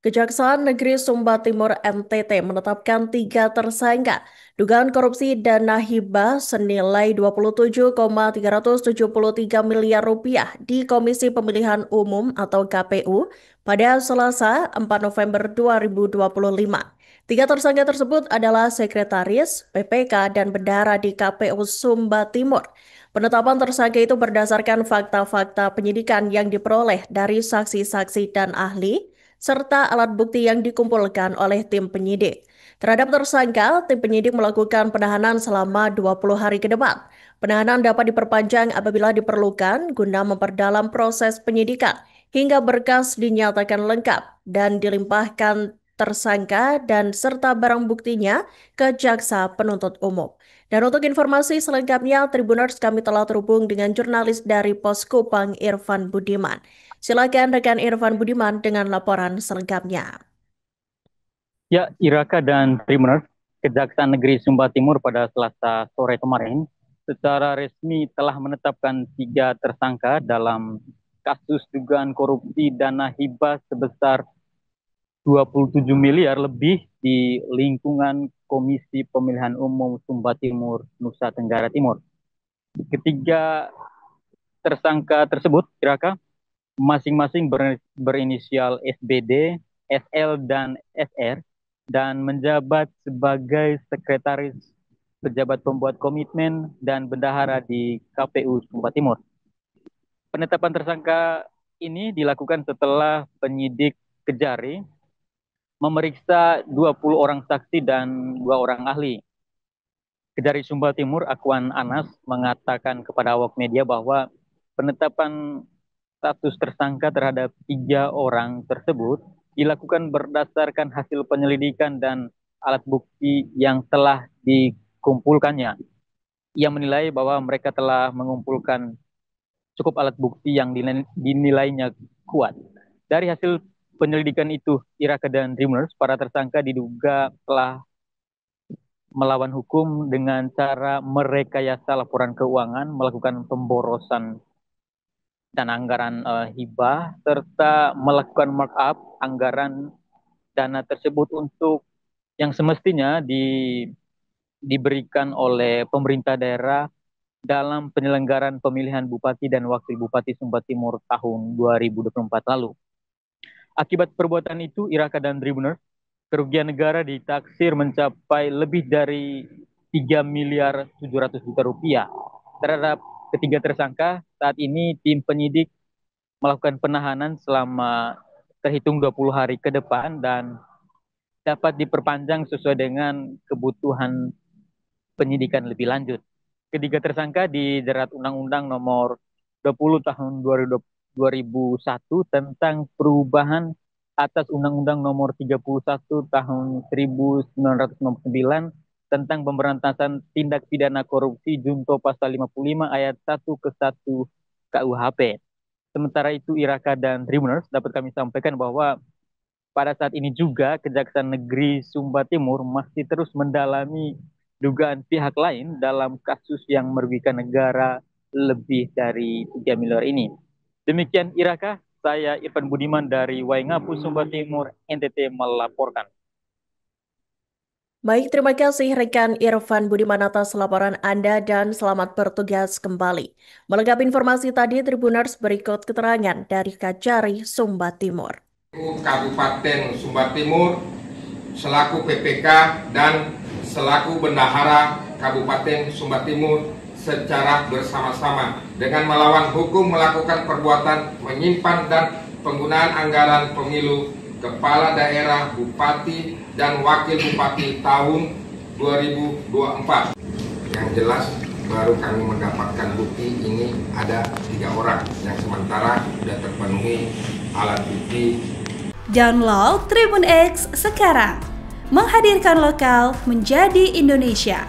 Kejaksaan Negeri Sumba Timur NTT menetapkan 3 tersangka dugaan korupsi dana hibah senilai 27,373 miliar rupiah di Komisi Pemilihan Umum atau KPU pada Selasa 4 November 2025. 3 tersangka tersebut adalah sekretaris, PPK, dan bendahara di KPU Sumba Timur. Penetapan tersangka itu berdasarkan fakta-fakta penyidikan yang diperoleh dari saksi-saksi dan ahli, serta alat bukti yang dikumpulkan oleh tim penyidik. Terhadap tersangka, tim penyidik melakukan penahanan selama 20 hari ke depan. Penahanan dapat diperpanjang apabila diperlukan guna memperdalam proses penyidikan hingga berkas dinyatakan lengkap dan dilimpahkan tersangka dan serta barang buktinya ke jaksa penuntut umum. Dan untuk informasi selengkapnya, Tribuners, kami telah terhubung dengan jurnalis dari Poskupang Irfan Budiman. Silakan rekan Irfan Budiman dengan laporan selengkapnya. Ya, Iraka dan Tribuners, Kejaksaan Negeri Sumba Timur pada Selasa sore kemarin secara resmi telah menetapkan 3 tersangka dalam kasus dugaan korupsi dana hibah sebesar 27 miliar lebih di lingkungan Komisi Pemilihan Umum Sumba Timur, Nusa Tenggara Timur. Ketiga tersangka tersebut, Iraka, masing-masing berinisial SBD, SL, dan SR, dan menjabat sebagai sekretaris pejabat pembuat komitmen dan bendahara di KPU Sumba Timur. Penetapan tersangka ini dilakukan setelah penyidik Kejari memeriksa 20 orang saksi dan 2 orang ahli. Kejari Sumba Timur, Akwan Anas, mengatakan kepada awak media bahwa penetapan status tersangka terhadap 3 orang tersebut dilakukan berdasarkan hasil penyelidikan dan alat bukti yang telah dikumpulkannya. Ia menilai bahwa mereka telah mengumpulkan cukup alat bukti yang dinilainya kuat. Dari hasil penyelidikan itu, Iraka dan Dreamers, para tersangka diduga telah melawan hukum dengan cara merekayasa laporan keuangan, melakukan pemborosan dan anggaran hibah, serta melakukan markup anggaran dana tersebut untuk yang semestinya diberikan oleh pemerintah daerah dalam penyelenggaraan pemilihan Bupati dan Wakil Bupati Sumba Timur tahun 2024 lalu. Akibat perbuatan itu, Iraka dan Tribuners, kerugian negara ditaksir mencapai lebih dari 3 miliar 700 juta rupiah. Terhadap ketiga tersangka, saat ini tim penyidik melakukan penahanan selama terhitung 20 hari ke depan dan dapat diperpanjang sesuai dengan kebutuhan penyidikan lebih lanjut. Ketiga tersangka dijerat Undang-Undang Nomor 20 Tahun 2001 tentang perubahan atas Undang-Undang Nomor 31 Tahun 1999 tentang pemberantasan tindak pidana korupsi junto pasal 55 ayat 1 ke 1 KUHP. Sementara itu, Iraka dan Tribuners, dapat kami sampaikan bahwa pada saat ini juga Kejaksaan Negeri Sumba Timur masih terus mendalami dugaan pihak lain dalam kasus yang merugikan negara lebih dari 3 miliar ini. Demikian Iraka, saya Irfan Budiman dari Waingapu, Sumba Timur, NTT melaporkan. Baik, terima kasih rekan Irfan Budiman atas laporan Anda dan selamat bertugas kembali. Melengkapi informasi tadi, Tribuners, berikut keterangan dari Kajari Sumba Timur. Kabupaten Sumba Timur selaku PPK dan selaku bendahara Kabupaten Sumba Timur secara bersama-sama dengan melawan hukum melakukan perbuatan menyimpan dan penggunaan anggaran pemilu kepala daerah, bupati, dan wakil bupati tahun 2024. Yang jelas baru kami mendapatkan bukti ini ada 3 orang yang sementara sudah terpenuhi alat bukti. Download Tribun X sekarang, menghadirkan lokal menjadi Indonesia.